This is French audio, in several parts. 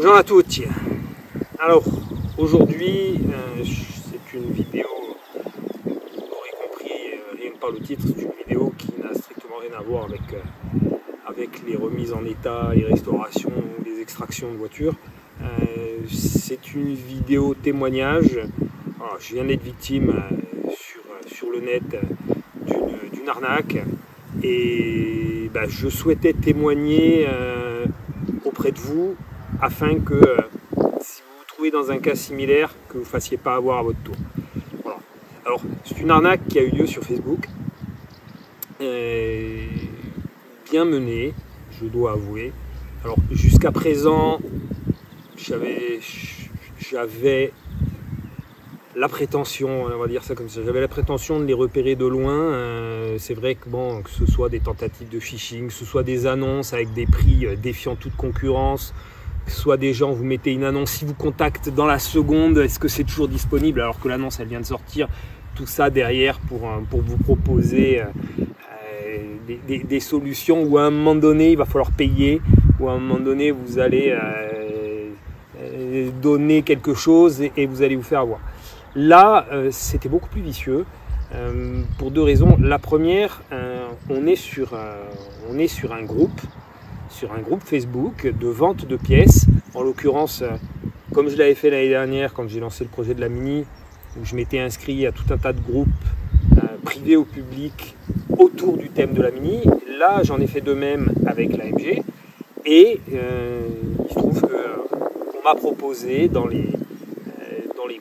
Bonjour à toutes. Alors aujourd'hui c'est une vidéo, vous aurez compris rien que par le titre, c'est une vidéo qui n'a strictement rien à voir avec les remises en état, les restaurations ou les extractions de voitures. C'est une vidéo témoignage. Alors, je viens d'être victime sur le net d'une arnaque et je souhaitais témoigner auprès de vous afin que si vous vous trouvez dans un cas similaire, que vous ne fassiez pas avoir à votre tour. Voilà. Alors, c'est une arnaque qui a eu lieu sur Facebook, bien menée, je dois avouer. Alors, jusqu'à présent, j'avais la prétention, on va dire ça comme ça, j'avais la prétention de les repérer de loin. C'est vrai que bon, que ce soit des tentatives de phishing, que ce soit des annonces avec des prix défiant toute concurrence, que ce soit des gens, vous mettez une annonce, si vous contactent dans la seconde, est-ce que c'est toujours disponible alors que l'annonce elle vient de sortir, tout ça derrière pour vous proposer des solutions où à un moment donné il va falloir payer, où à un moment donné vous allez donner quelque chose et vous allez vous faire avoir. Là, c'était beaucoup plus vicieux pour deux raisons. La première, on est sur un groupe Facebook de vente de pièces. En l'occurrence, comme je l'avais fait l'année dernière quand j'ai lancé le projet de la Mini, où je m'étais inscrit à tout un tas de groupes privés ou publics autour du thème de la Mini. Là, j'en ai fait de même avec l'AMG. Et il se trouve qu'on m'a proposé dans les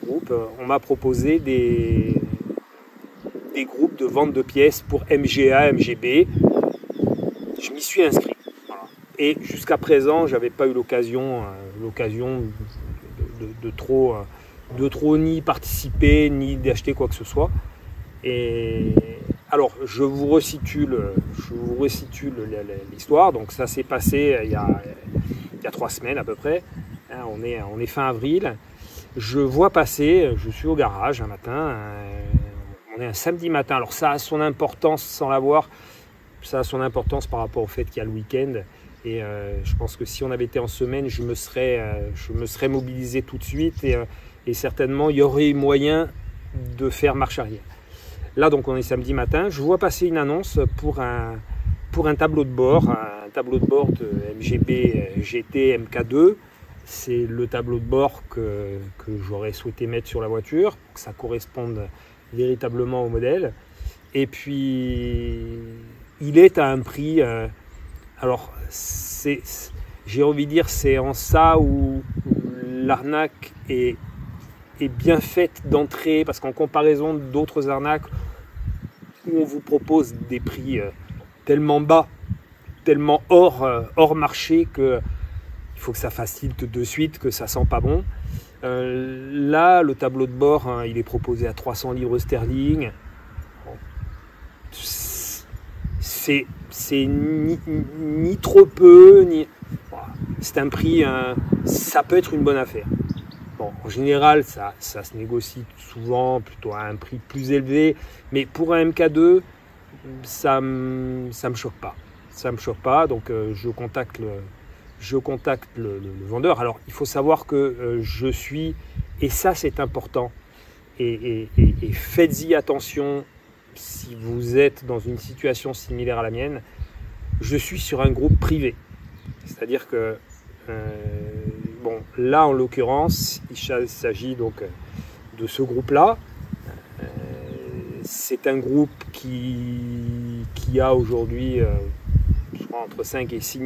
groupes, on m'a proposé des groupes de vente de pièces pour MGA, MGB. Je m'y suis inscrit. Voilà. Et jusqu'à présent, j'avais pas eu l'occasion de trop ni participer, ni d'acheter quoi que ce soit. Et alors, je vous resitue l'histoire. Donc ça s'est passé il y a 3 semaines à peu près. On est fin avril. Je vois passer, je suis au garage un matin, on est un samedi matin, alors ça a son importance sans l'avoir, ça a son importance par rapport au fait qu'il y a le week-end, et je pense que si on avait été en semaine, je me serais mobilisé tout de suite, et certainement il y aurait eu moyen de faire marche arrière. Là donc on est samedi matin, je vois passer une annonce pour un tableau de bord, de MGB GT MK2. C'est le tableau de bord que j'aurais souhaité mettre sur la voiture, que ça corresponde véritablement au modèle. Et puis, il est à un prix... alors, j'ai envie de dire, c'est en ça où l'arnaque est bien faite d'entrée, parce qu'en comparaison d'autres arnaques, où on vous propose des prix tellement bas, tellement hors marché que... il faut que ça facilite de suite, que ça sent pas bon. Là, le tableau de bord, il est proposé à 300 livres sterling. C'est ni trop peu, ni... C'est un prix, ça peut être une bonne affaire. Bon, en général, ça se négocie souvent plutôt à un prix plus élevé. Mais pour un MK2, ça me choque pas. Ça me choque pas, donc je contacte le vendeur. Alors, il faut savoir que je suis, et ça c'est important, et faites-y attention si vous êtes dans une situation similaire à la mienne, je suis sur un groupe privé. C'est-à-dire que, bon, là en l'occurrence, il s'agit donc de ce groupe-là. C'est un groupe qui a aujourd'hui je crois entre 5 et 6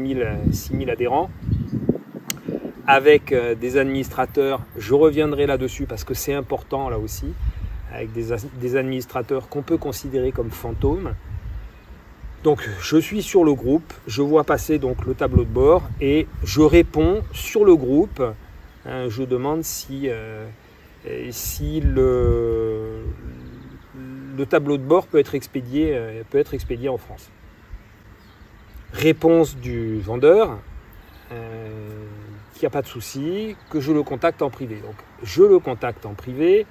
000 adhérents, avec des administrateurs, je reviendrai là-dessus parce que c'est important là aussi, avec des administrateurs qu'on peut considérer comme fantômes. Donc je suis sur le groupe, je vois passer donc le tableau de bord et je réponds sur le groupe, je demande si le tableau de bord peut être expédié en France. Réponse du vendeur, qu'il n'y a pas de souci, que je le contacte en privé. Donc je le contacte en privé.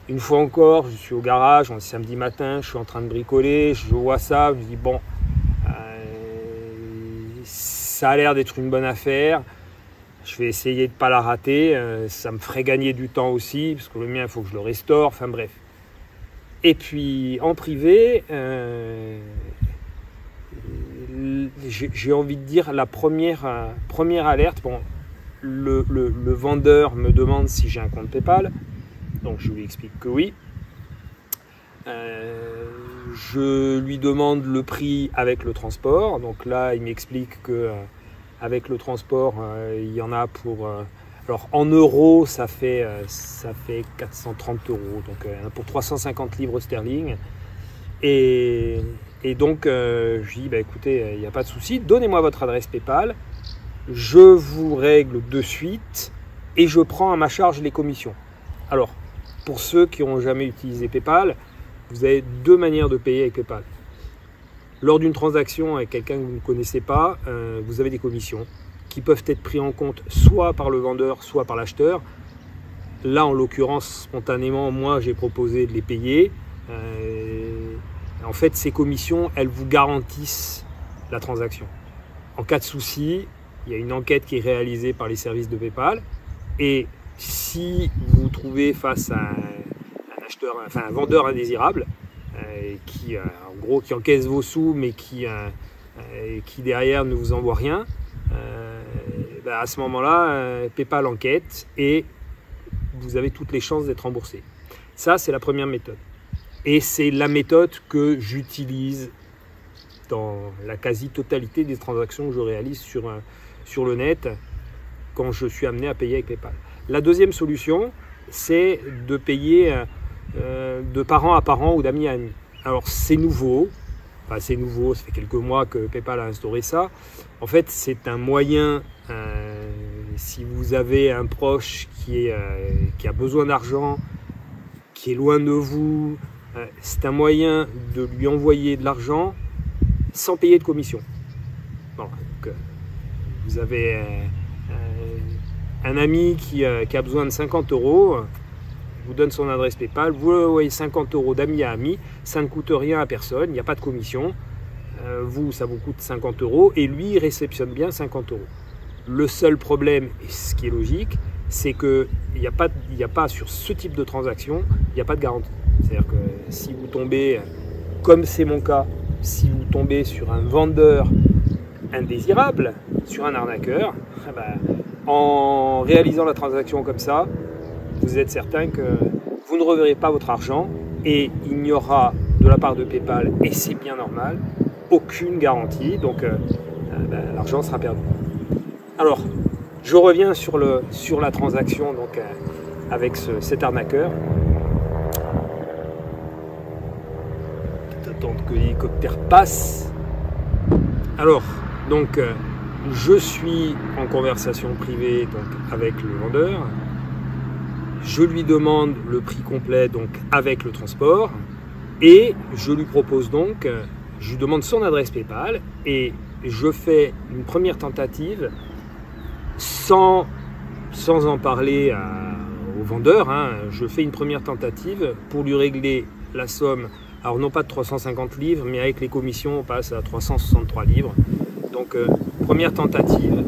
Une fois encore, je suis au garage, on est samedi matin, je suis en train de bricoler, je vois ça, je me dis bon, ça a l'air d'être une bonne affaire. Je vais essayer de ne pas la rater. Ça me ferait gagner du temps aussi, parce que le mien, il faut que je le restaure. Enfin bref. Et puis en privé, j'ai envie de dire la première alerte. Bon, le vendeur me demande si j'ai un compte PayPal. Donc je lui explique que oui. Je lui demande le prix avec le transport. Donc là, il m'explique que avec le transport, il y en a pour... alors en euros, ça fait 430 €, donc pour 350 livres sterling. Et donc, je lui dis, bah, écoutez, il n'y a pas de souci, donnez-moi votre adresse PayPal, je vous règle de suite et je prends à ma charge les commissions. Alors, pour ceux qui n'ont jamais utilisé PayPal, vous avez deux manières de payer avec PayPal. Lors d'une transaction avec quelqu'un que vous ne connaissez pas, vous avez des commissions qui peuvent être prises en compte soit par le vendeur, soit par l'acheteur. Là, en l'occurrence, spontanément, moi, j'ai proposé de les payer. En fait, ces commissions, elles vous garantissent la transaction. En cas de souci, il y a une enquête qui est réalisée par les services de PayPal. Et si vous vous trouvez face à un vendeur indésirable, qui en gros qui encaisse vos sous, mais qui derrière ne vous envoie rien, à ce moment-là, PayPal enquête et vous avez toutes les chances d'être remboursé. Ça, c'est la première méthode. Et c'est la méthode que j'utilise dans la quasi-totalité des transactions que je réalise sur le net quand je suis amené à payer avec PayPal. La deuxième solution, c'est de payer de parent à parent ou d'ami à ami. Alors c'est nouveau, ça fait quelques mois que PayPal a instauré ça. En fait, c'est un moyen, si vous avez un proche qui a besoin d'argent, qui est loin de vous, c'est un moyen de lui envoyer de l'argent sans payer de commission. Bon, donc, vous avez un ami qui a besoin de 50 €, vous donne son adresse PayPal, vous envoyez 50 € d'ami à ami, ça ne coûte rien à personne, il n'y a pas de commission. Vous, ça vous coûte 50 € et lui, il réceptionne bien 50 €. Le seul problème, et ce qui est logique, c'est qu'il n'y a pas sur ce type de transaction, il n'y a pas de garantie. C'est-à-dire que si vous tombez, comme c'est mon cas, si vous tombez sur un vendeur indésirable, sur un arnaqueur, en réalisant la transaction comme ça, vous êtes certain que vous ne reverrez pas votre argent et il n'y aura de la part de PayPal, et c'est bien normal, aucune garantie, donc l'argent sera perdu. Alors, je reviens sur la transaction donc, avec cet arnaqueur. Attendre que l'hélicoptère passe. Alors, donc, je suis en conversation privée donc, avec le vendeur. Je lui demande le prix complet donc, avec le transport. Et je lui propose donc, je lui demande son adresse PayPal et je fais une première tentative sans en parler au vendeur. Je fais une première tentative pour lui régler la somme. Alors non pas de 350 livres, mais avec les commissions, on passe à 363 livres. Donc première tentative.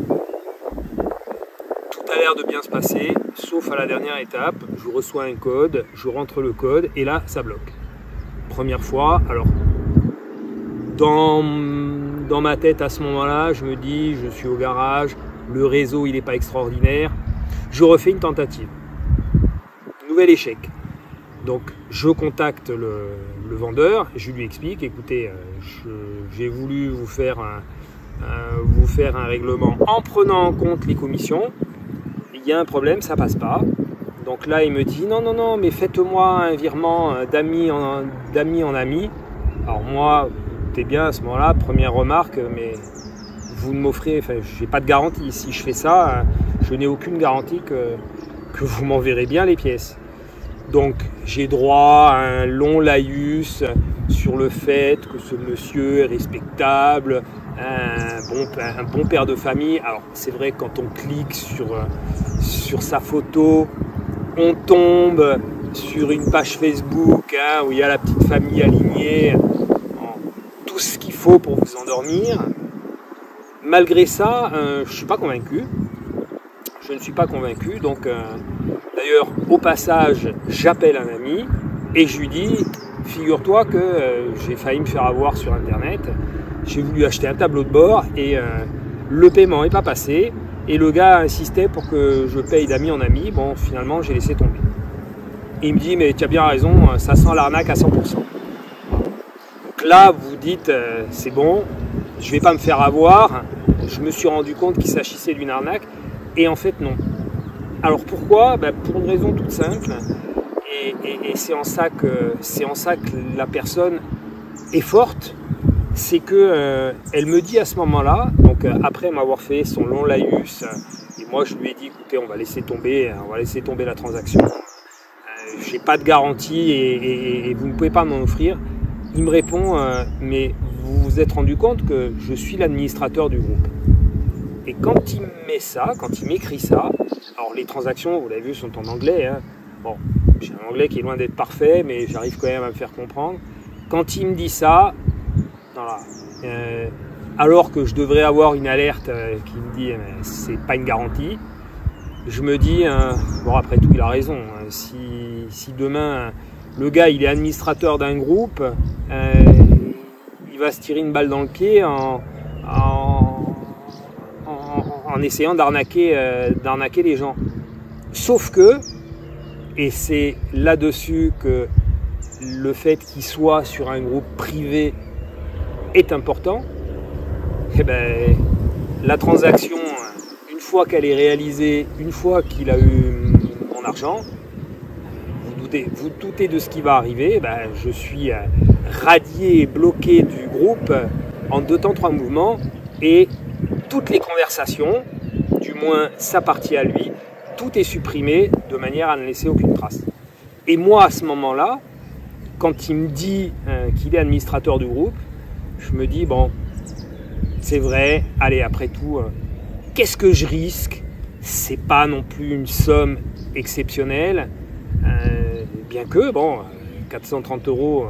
Tout a l'air de bien se passer, sauf à la dernière étape. Je reçois un code, je rentre le code et là, ça bloque. Première fois, alors dans ma tête à ce moment-là, je me dis, je suis au garage, le réseau il n'est pas extraordinaire. Je refais une tentative. Nouvel échec. Donc je contacte le vendeur, je lui explique, écoutez, j'ai voulu vous faire un règlement en prenant en compte les commissions. Il y a un problème, ça passe pas. Donc là, il me dit non, mais faites-moi un virement d'ami en ami. Alors moi, écoutez bien à ce moment-là, première remarque, mais vous ne m'offrez, j'ai pas de garantie. Si je fais ça, je n'ai aucune garantie que vous m'enverrez bien les pièces. Donc j'ai droit à un long laïus sur le fait que ce monsieur est respectable, un bon père de famille. Alors c'est vrai que quand on clique sur sa photo, on tombe sur une page Facebook où il y a la petite famille alignée, tout ce qu'il faut pour vous endormir. Malgré ça, je ne suis pas convaincu. je ne suis pas convaincu. Donc, d'ailleurs, au passage, j'appelle un ami et je lui dis, figure-toi que j'ai failli me faire avoir sur Internet. J'ai voulu acheter un tableau de bord et le paiement n'est pas passé. Et le gars insistait pour que je paye d'ami en ami. Bon, finalement, j'ai laissé tomber. Et il me dit, mais tu as bien raison, ça sent l'arnaque à 100%. Donc là, vous dites, c'est bon, je ne vais pas me faire avoir. Je me suis rendu compte qu'il s'agissait d'une arnaque. Et en fait, non. Alors pourquoi? Pour une raison toute simple. Et c'est en ça que la personne est forte. C'est que elle me dit à ce moment-là, donc après m'avoir fait son long laïus, et moi je lui ai dit, écoutez, on va laisser tomber la transaction. J'ai pas de garantie et vous ne pouvez pas m'en offrir. Il me répond, mais vous vous êtes rendu compte que je suis l'administrateur du groupe. Et quand il met ça, quand il m'écrit ça, alors les transactions, vous l'avez vu, sont en anglais. Hein. Bon, j'ai un anglais qui est loin d'être parfait, mais j'arrive quand même à me faire comprendre. Quand il me dit ça, voilà, alors que je devrais avoir une alerte qui me dit c'est pas une garantie, je me dis, bon après tout il a raison, si demain le gars il est administrateur d'un groupe, il va se tirer une balle dans le pied en essayant d'arnaquer les gens. Sauf que, et c'est là-dessus que le fait qu'il soit sur un groupe privé est important, et la transaction, une fois qu'elle est réalisée, une fois qu'il a eu mon argent, vous doutez de ce qui va arriver, je suis radié, bloqué du groupe en 2 temps 3 mouvements, et toutes les conversations, du moins sa partie à lui, tout est supprimé de manière à ne laisser aucune trace. Et moi, à ce moment-là, quand il me dit qu'il est administrateur du groupe, je me dis, bon, c'est vrai, allez, après tout, qu'est-ce que je risque? C'est pas non plus une somme exceptionnelle, bien que, bon, 430 €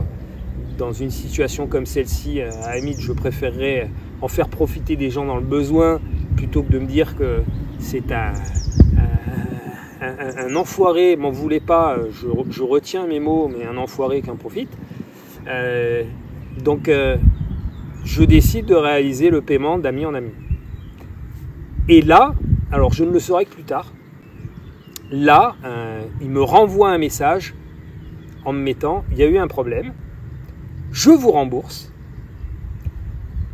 dans une situation comme celle-ci, à la limite, je préférerais en faire profiter des gens dans le besoin plutôt que de me dire que c'est un enfoiré, m'en voulez pas, je retiens mes mots, mais un enfoiré qui en profite. Donc, je décide de réaliser le paiement d'ami en ami. Et là, alors je ne le saurai que plus tard, là, il me renvoie un message en me mettant, il y a eu un problème, je vous rembourse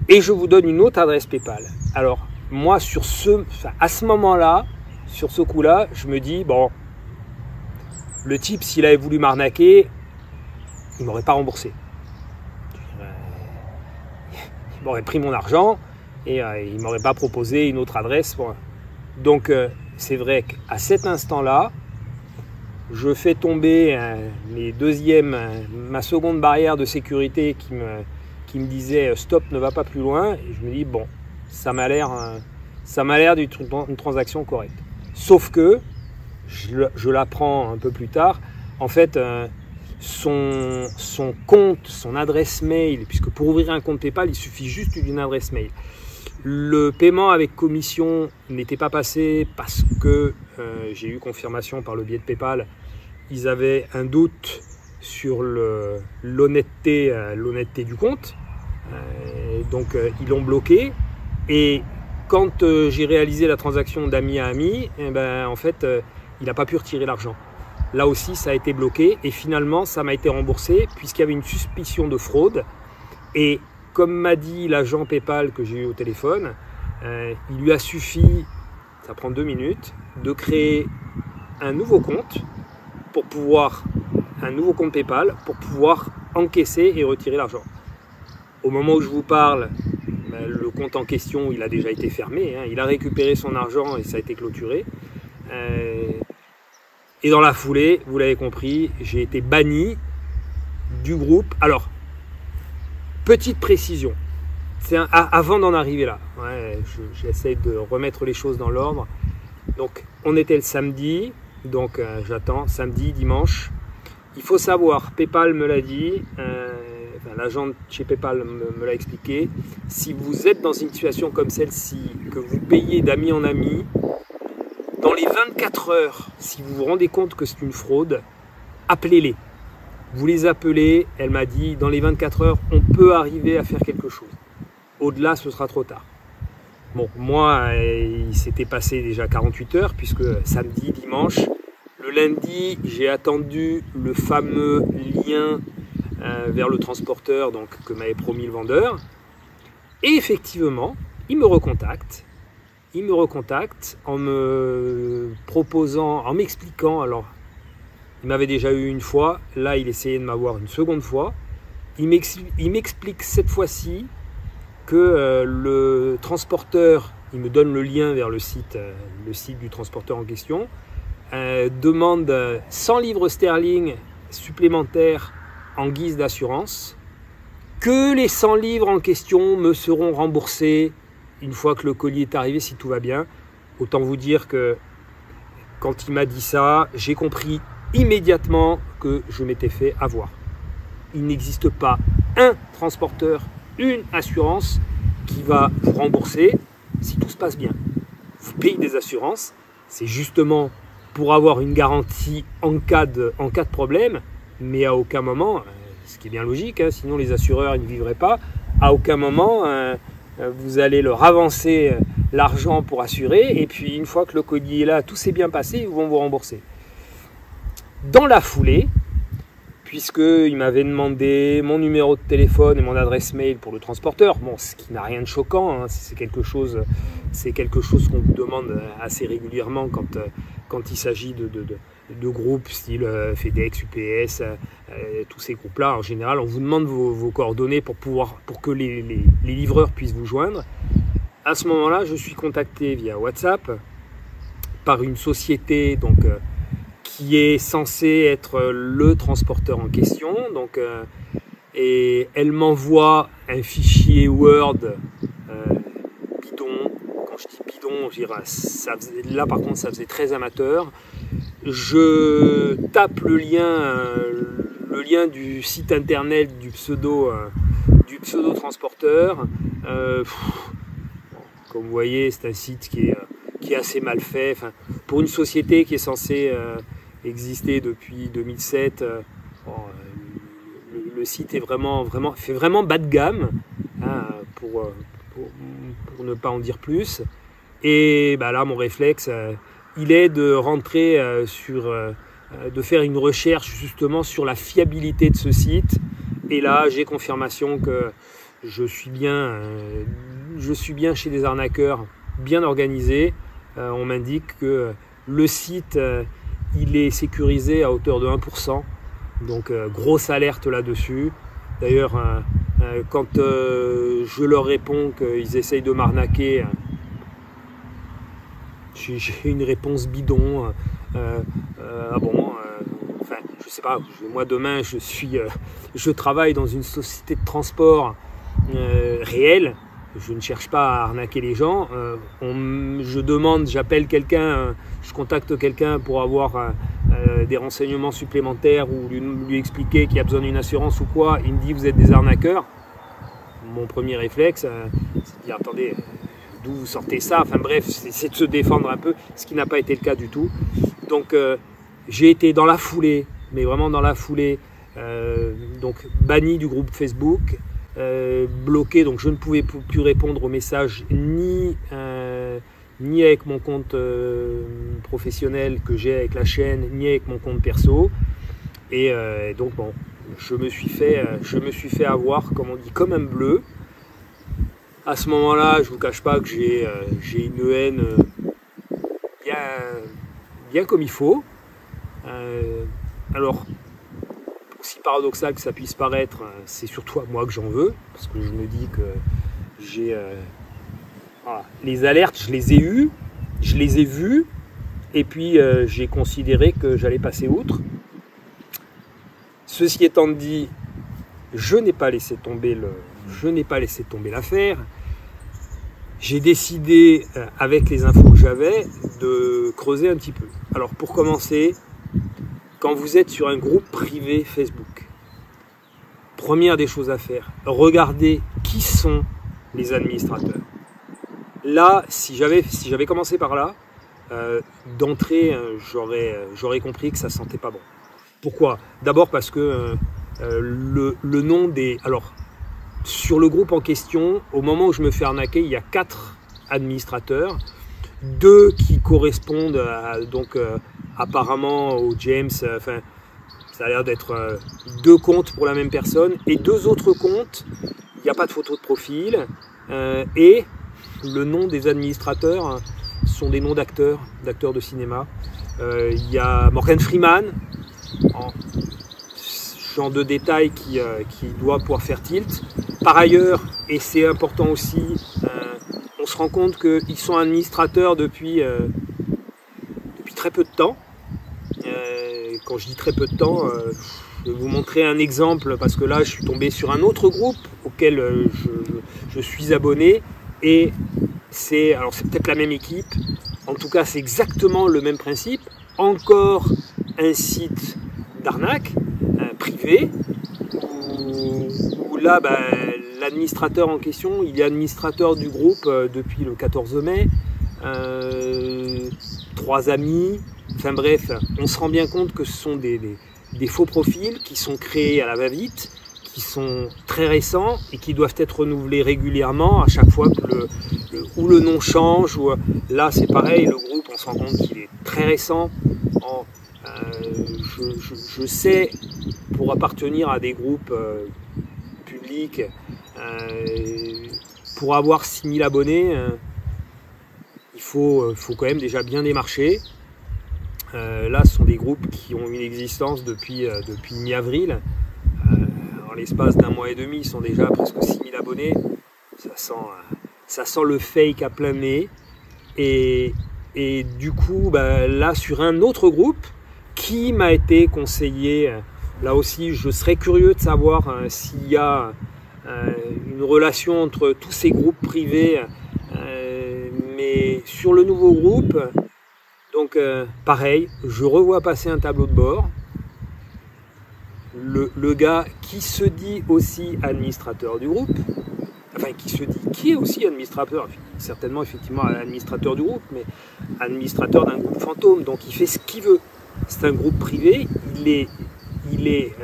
et je vous donne une autre adresse PayPal. Alors, moi, à ce moment-là, sur ce coup-là, je me dis, bon, le type, s'il avait voulu m'arnaquer, il ne m'aurait pas remboursé. Il m'aurait pris mon argent et il ne m'aurait pas proposé une autre adresse. Donc, c'est vrai qu'à cet instant-là, je fais tomber ma seconde barrière de sécurité qui me disait stop, ne va pas plus loin. Et je me dis, bon, ça m'a l'air d'une transaction correcte. Sauf que, je l'apprends un peu plus tard, en fait, son compte, son adresse mail, puisque pour ouvrir un compte PayPal, il suffit juste d'une adresse mail. Le paiement avec commission n'était pas passé parce que j'ai eu confirmation par le biais de PayPal. Ils avaient un doute sur l'honnêteté du compte. Donc ils l'ont bloqué. Et quand j'ai réalisé la transaction d'ami à ami, en fait, il n'a pas pu retirer l'argent. Là aussi, ça a été bloqué. Et finalement, ça m'a été remboursé puisqu'il y avait une suspicion de fraude. Et comme m'a dit l'agent PayPal que j'ai eu au téléphone, il lui a suffi, ça prend 2 minutes, de créer un nouveau compte PayPal pour pouvoir encaisser et retirer l'argent. Au moment où je vous parle, le compte en question, il a déjà été fermé. Il a récupéré son argent et ça a été clôturé. Et dans la foulée, vous l'avez compris, j'ai été banni du groupe. Alors, petite précision, avant d'en arriver là, j'essaie de remettre les choses dans l'ordre. Donc, on était le samedi, donc j'attends, samedi, dimanche. Il faut savoir, PayPal me l'a dit, l'agent chez PayPal me l'a expliqué, si vous êtes dans une situation comme celle-ci, que vous payez d'ami en ami, Dans les 24 heures, si vous vous rendez compte que c'est une fraude, appelez-les. Vous les appelez, elle m'a dit, dans les 24 heures, on peut arriver à faire quelque chose. Au-delà, ce sera trop tard. Bon, moi, il s'était passé déjà 48 heures, puisque samedi, dimanche, le lundi, j'ai attendu le fameux lien vers le transporteur donc, que m'avait promis le vendeur. Et effectivement, il me recontacte. Il me recontacte en me proposant, en m'expliquant, alors, il m'avait déjà eu une fois, là, il essayait de m'avoir une seconde fois. Il m'explique cette fois-ci que le transporteur, il me donne le lien vers le site du transporteur en question, demande 100 livres sterling supplémentaires en guise d'assurance, que les 100 livres en question me seront remboursés une fois que le colis est arrivé, si tout va bien. Autant vous dire que quand il m'a dit ça, j'ai compris immédiatement que je m'étais fait avoir. Il n'existe pas un transporteur, une assurance qui va vous rembourser si tout se passe bien. Vous payez des assurances, c'est justement pour avoir une garantie en cas de problème, mais à aucun moment, ce qui est bien logique, hein, sinon les assureurs ils ne vivraient pas, à aucun moment vous allez leur avancer l'argent pour assurer, et puis une fois que le colis est là, tout s'est bien passé, ils vont vous rembourser. Dans la foulée, puisqu'il m'avait demandé mon numéro de téléphone et mon adresse mail pour le transporteur, bon, ce qui n'a rien de choquant, hein, c'est quelque chose qu'on vous demande assez régulièrement quand il s'agit de groupes style FedEx, UPS, tous ces groupes-là. En général, on vous demande vos coordonnées pour que les livreurs puissent vous joindre. À ce moment-là, je suis contacté via WhatsApp par une société donc, qui est censée être le transporteur en question. Donc, et elle m'envoie un fichier Word bidon. Quand je dis bidon, je dirais, là par contre ça faisait très amateur. Je tape le lien du site internet du pseudo transporteur. Comme vous voyez, c'est un site qui est assez mal fait. Enfin, pour une société qui est censée exister depuis 2007, le site est fait vraiment bas de gamme, hein, pour ne pas en dire plus. Et bah là, mon réflexe, il est de rentrer de faire une recherche justement sur la fiabilité de ce site. Et là, j'ai confirmation que je suis bien chez des arnaqueurs bien organisés. On m'indique que le site, il est sécurisé à hauteur de 1%. Donc, grosse alerte là-dessus. D'ailleurs, quand je leur réponds qu'ils essayent de m'arnaquer, j'ai une réponse bidon. Enfin, je sais pas, moi demain je travaille dans une société de transport réelle. Je ne cherche pas à arnaquer les gens. J'appelle quelqu'un, je contacte quelqu'un pour avoir des renseignements supplémentaires ou lui expliquer qu'il a besoin d'une assurance ou quoi. Il me dit vous êtes des arnaqueurs. Mon premier réflexe, c'est de dire attendez, d'où vous sortez ça? Enfin bref, c'est de se défendre un peu, ce qui n'a pas été le cas du tout. Donc j'ai été dans la foulée, mais vraiment dans la foulée, donc banni du groupe Facebook. Bloqué, donc je ne pouvais plus répondre aux messages ni avec mon compte professionnel que j'ai avec la chaîne, ni avec mon compte perso. Et donc bon, je me suis fait avoir, comme on dit, comme un bleu. À ce moment-là, je vous cache pas que j'ai une haine bien comme il faut. Alors, aussi paradoxal que ça puisse paraître, c'est surtout à moi que j'en veux, parce que je me dis que j'ai les alertes, je les ai eues, je les ai vues, et puis j'ai considéré que j'allais passer outre. Ceci étant dit, je n'ai pas laissé tomber l'affaire. J'ai décidé, avec les infos que j'avais, de creuser un petit peu. Alors pour commencer, quand vous êtes sur un groupe privé Facebook, première des choses à faire, regardez qui sont les administrateurs. Là, si j'avais commencé par là, d'entrée, j'aurais compris que ça sentait pas bon. Pourquoi? D'abord parce que le nom des... Alors, sur le groupe en question, au moment où je me fais arnaquer, il y a 4 administrateurs, 2 qui correspondent apparemment au James, enfin, ça a l'air d'être 2 comptes pour la même personne, et 2 autres comptes, il n'y a pas de photo de profil, et le nom des administrateurs sont des noms d'acteurs de cinéma. Il y a Morgan Freeman, genre de détail qui doit pouvoir faire tilt. Par ailleurs, et c'est important aussi, on se rend compte qu'ils sont administrateurs depuis très peu de temps. Quand je dis très peu de temps, je vais vous montrer un exemple parce que là je suis tombé sur un autre groupe auquel je suis abonné et c'est peut-être la même équipe, en tout cas c'est exactement le même principe, encore un site d'arnaque privé où là l'administrateur en question, il est administrateur du groupe depuis le 14 mai, 3 amis, enfin bref, on se rend bien compte que ce sont des faux profils qui sont créés à la va-vite, qui sont très récents et qui doivent être renouvelés régulièrement à chaque fois que le nom change. Ou, là c'est pareil, le groupe on se rend compte qu'il est très récent. Je sais, pour appartenir à des groupes publics, pour avoir 6000 abonnés, il faut quand même déjà bien démarcher. Là, ce sont des groupes qui ont une existence depuis mi-avril. En l'espace d'un mois et demi, ils sont déjà à presque 6000 abonnés. Ça sent le fake à plein nez. Et du coup, là, sur un autre groupe qui m'a été conseillé, là aussi, je serais curieux de savoir s'il y a une relation entre tous ces groupes privés. Mais sur le nouveau groupe, donc pareil, je revois passer un tableau de bord. Le gars qui se dit aussi administrateur du groupe, enfin qui est aussi administrateur, certainement effectivement administrateur du groupe, mais administrateur d'un groupe fantôme, donc il fait ce qu'il veut. C'est un groupe privé, il est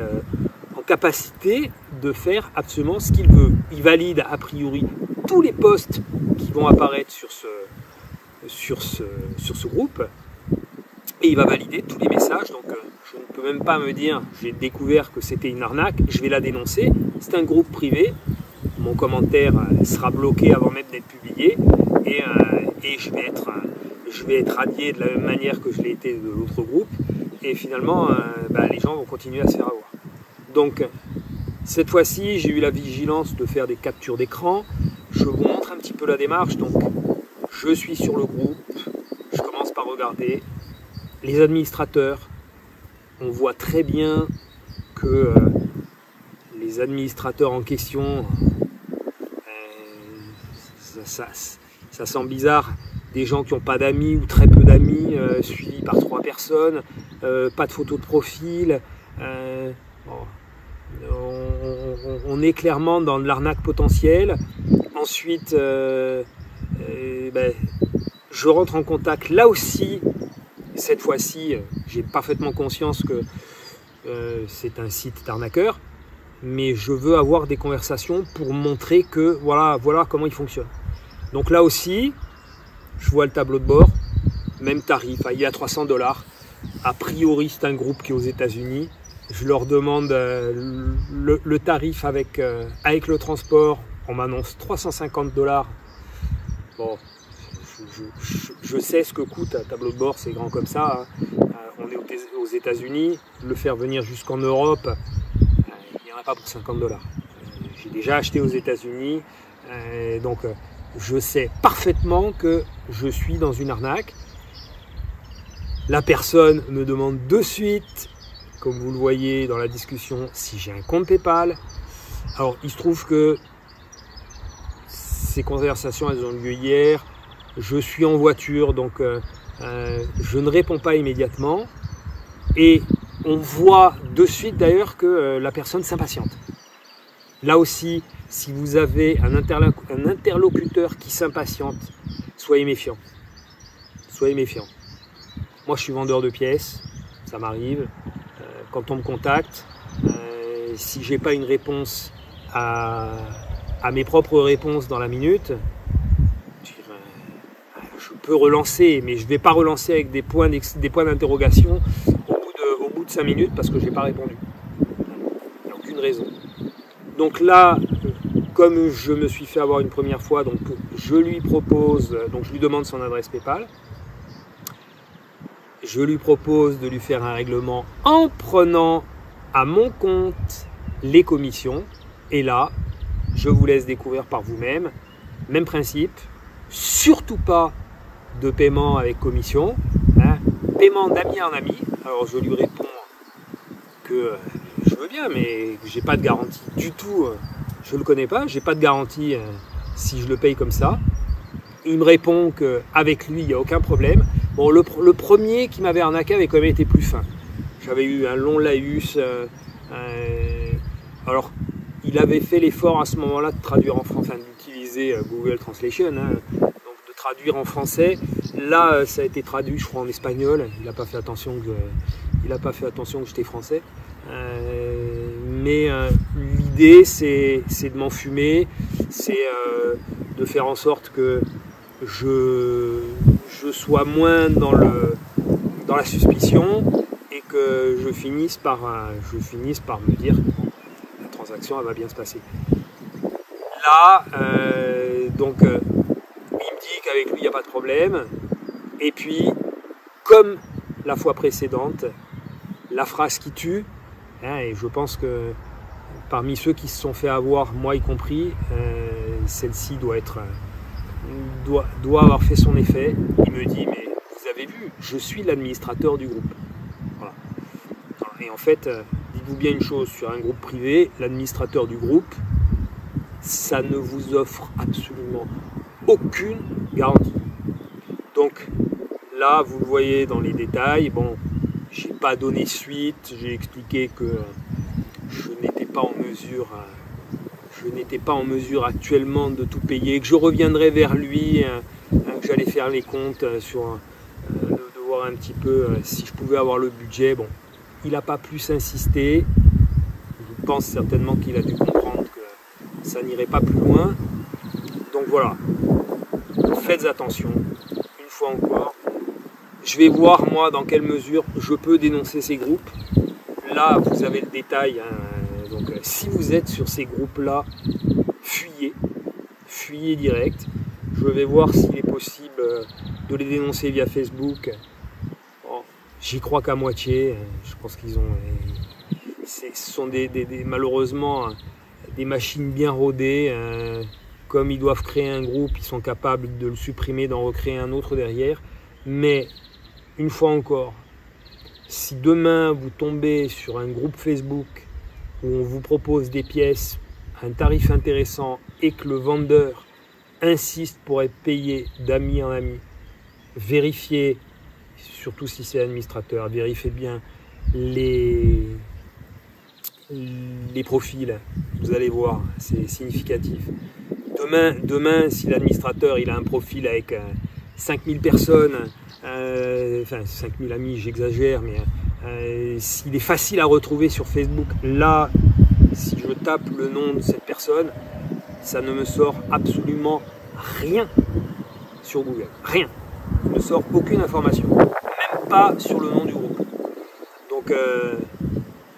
en capacité de faire absolument ce qu'il veut. Il valide a priori tous les posts qui vont apparaître sur ce groupe, et il va valider tous les messages. Donc je ne peux même pas me dire j'ai découvert que c'était une arnaque, je vais la dénoncer. C'est un groupe privé, mon commentaire sera bloqué avant même d'être publié, et je vais être radié de la même manière que je l'ai été de l'autre groupe, et finalement les gens vont continuer à se faire avoir. Donc cette fois-ci j'ai eu la vigilance de faire des captures d'écran. Je vous montre un petit peu la démarche. Donc je suis sur le groupe, je commence par regarder les administrateurs. On voit très bien que les administrateurs en question, ça sent bizarre. Des gens qui n'ont pas d'amis ou très peu d'amis, suivis par 3 personnes, pas de photo de profil. On est clairement dans de l'arnaque potentielle. Ensuite, je rentre en contact là aussi. Cette fois-ci, j'ai parfaitement conscience que c'est un site d'arnaqueur, mais je veux avoir des conversations pour montrer que voilà comment il fonctionne. Donc là aussi, je vois le tableau de bord, même tarif, il est à 300 $. A priori, c'est un groupe qui est aux États-Unis. Je leur demande le tarif avec le transport. On m'annonce 350 $. Bon, je sais ce que coûte un tableau de bord, c'est grand comme ça. On est aux États-Unis. Le faire venir jusqu'en Europe, il n'y en a pas pour 50 $. J'ai déjà acheté aux États-Unis. Donc, je sais parfaitement que je suis dans une arnaque. La personne me demande de suite, comme vous le voyez dans la discussion, si j'ai un compte PayPal. Alors, il se trouve que ces conversations, elles ont lieu hier. Je suis en voiture, donc je ne réponds pas immédiatement. Et on voit de suite d'ailleurs que la personne s'impatiente. Là aussi, si vous avez un interlocuteur qui s'impatiente, soyez méfiant. soyez méfiants. Moi, je suis vendeur de pièces, ça m'arrive. Quand on me contacte, si j'ai pas une réponse à mes propres réponses dans la minute, je peux relancer, mais je ne vais pas relancer avec des points d'interrogation au bout de 5 minutes parce que je n'ai pas répondu. Il n'y a aucune raison. Donc là, comme je me suis fait avoir une première fois, donc je lui propose, donc je lui demande son adresse PayPal. Je lui propose de lui faire un règlement en prenant à mon compte les commissions. Et là, je vous laisse découvrir par vous-même. Même principe, surtout pas de paiement avec commission. Hein. Paiement d'ami en ami. Alors je lui réponds que je veux bien, mais j'ai pas de garantie du tout. Je le connais pas, j'ai pas de garantie si je le paye comme ça. Il me répond qu'avec lui, il n'y a aucun problème. Bon, le premier qui m'avait arnaqué avait quand même été plus fin. J'avais eu un long laïus. Alors, il avait fait l'effort à ce moment-là de traduire en français, d'utiliser Google Translation, hein, donc de traduire en français. Là, ça a été traduit, je crois, en espagnol. Il n'a pas fait attention que j'étais français. Mais l'idée, c'est de m'enfumer, c'est de faire en sorte que je sois moins dans la suspicion et que je finisse par me dire que la transaction elle va bien se passer. Là, donc, il me dit qu'avec lui il n'y a pas de problème. Et puis, comme la fois précédente, la phrase qui tue, hein, et je pense que parmi ceux qui se sont fait avoir, moi y compris, celle-ci doit avoir fait son effet. Il me dit, mais vous avez vu, je suis l'administrateur du groupe. Voilà. Et en fait, dites-vous bien une chose, sur un groupe privé, l'administrateur du groupe, ça ne vous offre absolument aucune garantie. Donc là, vous le voyez dans les détails, bon, j'ai pas donné suite, j'ai expliqué que je n'étais pas en mesure actuellement de tout payer, que je reviendrai vers lui, que j'allais faire les comptes de voir un petit peu si je pouvais avoir le budget. Bon, il n'a pas plus insisté. Je pense certainement qu'il a dû comprendre que ça n'irait pas plus loin. Donc voilà, faites attention, une fois encore. Je vais voir moi dans quelle mesure je peux dénoncer ces groupes. Là, vous avez le détail. Hein. Donc, si vous êtes sur ces groupes-là, fuyez direct. Je vais voir s'il est possible de les dénoncer via Facebook. Bon, j'y crois qu'à moitié. Je pense qu'ils ont. Ce sont malheureusement des machines bien rodées. Comme ils doivent créer un groupe, ils sont capables de le supprimer, d'en recréer un autre derrière. Mais une fois encore, si demain vous tombez sur un groupe Facebook où on vous propose des pièces à un tarif intéressant et que le vendeur insiste pour être payé d'ami en ami, vérifiez, surtout si c'est l'administrateur, vérifiez bien les profils, vous allez voir, c'est significatif. Demain, si l'administrateur il a un profil avec 5000 personnes, enfin 5000 amis, j'exagère, mais s'il est facile à retrouver sur Facebook, là, si je tape le nom de cette personne, ça ne me sort absolument rien sur Google. Rien. Il ne me sort aucune information. Même pas sur le nom du groupe. Donc,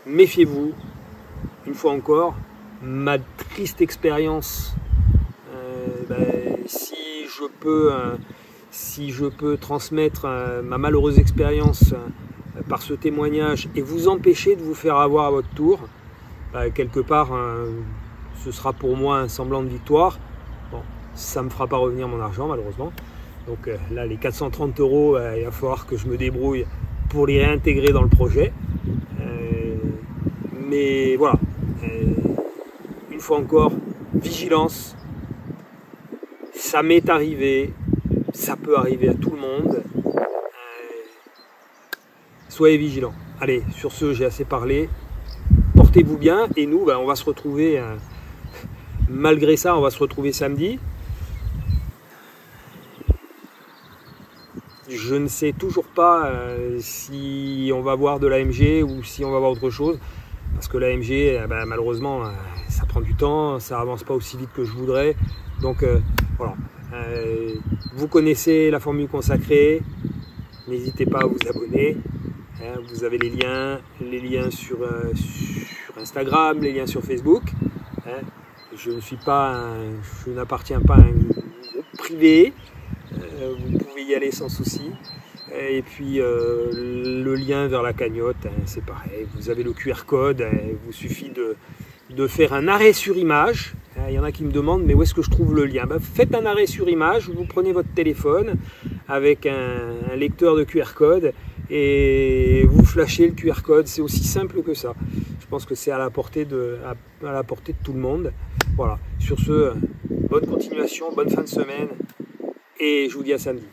méfiez-vous. Une fois encore, ma triste expérience, si je peux transmettre ma malheureuse expérience par ce témoignage et vous empêcher de vous faire avoir à votre tour, quelque part, ce sera pour moi un semblant de victoire. Bon, ça ne me fera pas revenir mon argent malheureusement. Donc là, les 430 €, il va falloir que je me débrouille pour les réintégrer dans le projet. Mais voilà, une fois encore, vigilance. Ça m'est arrivé, ça peut arriver à tout le monde. Soyez vigilants. Allez, sur ce, j'ai assez parlé. Portez-vous bien et nous, on va se retrouver, malgré ça, on va se retrouver samedi. Je ne sais toujours pas si on va voir de l'AMG ou si on va voir autre chose. Parce que l'AMG, malheureusement, ça prend du temps, ça avance pas aussi vite que je voudrais. Donc voilà. Vous connaissez la formule consacrée. N'hésitez pas à vous abonner. Vous avez les liens sur Instagram, les liens sur Facebook. Je n'appartiens pas à un groupe privé. Vous pouvez y aller sans souci. Et puis le lien vers la cagnotte, c'est pareil. Vous avez le QR code. Il vous suffit de faire un arrêt sur image. Il y en a qui me demandent, mais où est-ce que je trouve le lien? Faites un arrêt sur image, vous prenez votre téléphone avec un lecteur de QR code et vous flashez le QR code. C'est aussi simple que ça. Je pense que c'est à la portée de tout le monde. Voilà. Sur ce, bonne continuation, bonne fin de semaine et je vous dis à samedi.